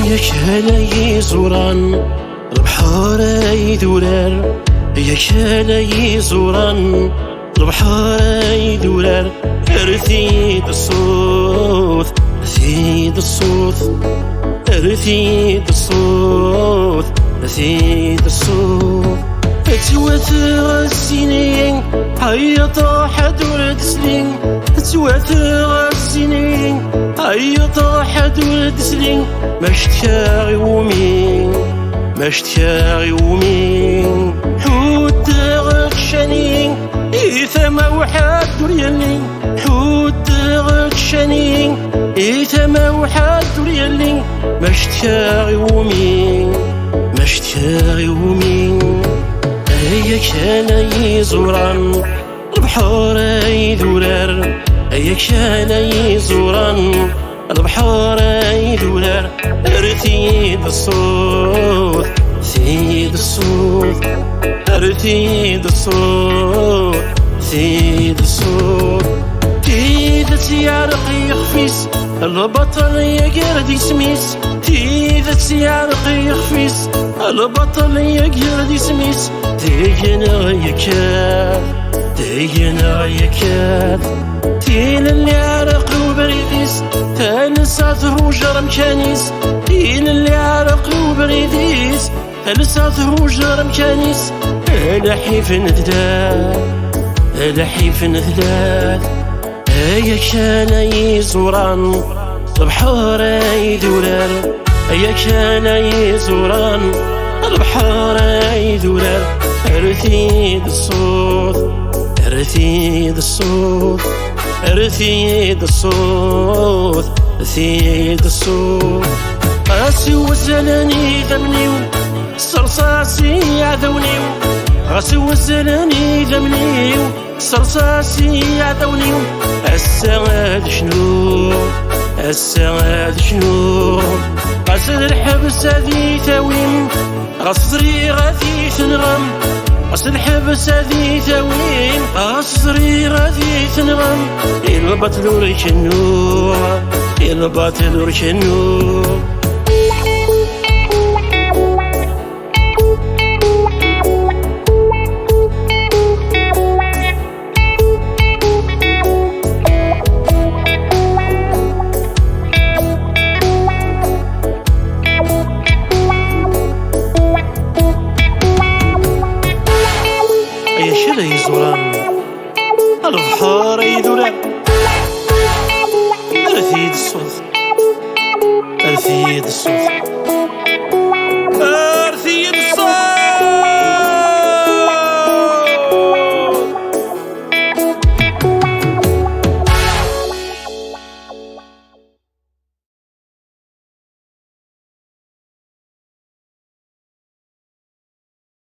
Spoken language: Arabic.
ياك هلاي زوران البحر يدورار، ياك هلاي زوران البحر يدورار. ارثيد الصوت ارثيد الصوت ارثيد الصوت ارثيد الصوت. تواتر السنين هيا طاحت ولد سنين، تواتر السنين هيا طاحت ولد سنين. ما اشتكى يومين ما اشتكى يومين، حوت غشانين إيثما وحد ريالين، حوت غشانين إيثما وحد ريالين. ما اشتكى يومين ما اشتكى يومين. ياك هلاي زوران البحر يدورار، ياك هلاي زوران البحر يدورار. ارثيد الصوت ارثيد الصوت ارثيد الصوت ارثيد الصوت. تيدت يعرق يخفيس البطل يقرد يسميس، تيدت يعرق يخفيس البطل يقرد يسميس. تيجينا يكاد تيجينا يكاد، تين اللي عرق وبريديس تنسات هوجر مكانيس، تين اللي عرق وبريديس تنسات هوجر مكانيس. لحيف نثداد لحيف نثداد. ياك هلاي زوران البحر يدورار، ياك هلاي زوران البحر يدورار. ارثيد الصوت ارثيد الصوت ارثيد الصوت ارثيد الصوت. راسي وزلاني ذمنيو صرصاصي عذونيو، راسي وزلاني ذمنيو صرصاصي عذونيو. السعاد شنو السعاد شنو، قصد الحبس هذي ثويم قصري غادي تنغم، قصد الحبس هذي ثويم قصري غادي تنغم. البطل وركنو البطل وركنو. ياك هلاي زوران البحر يدورار، ارثيد الصوت ارثيد الصوت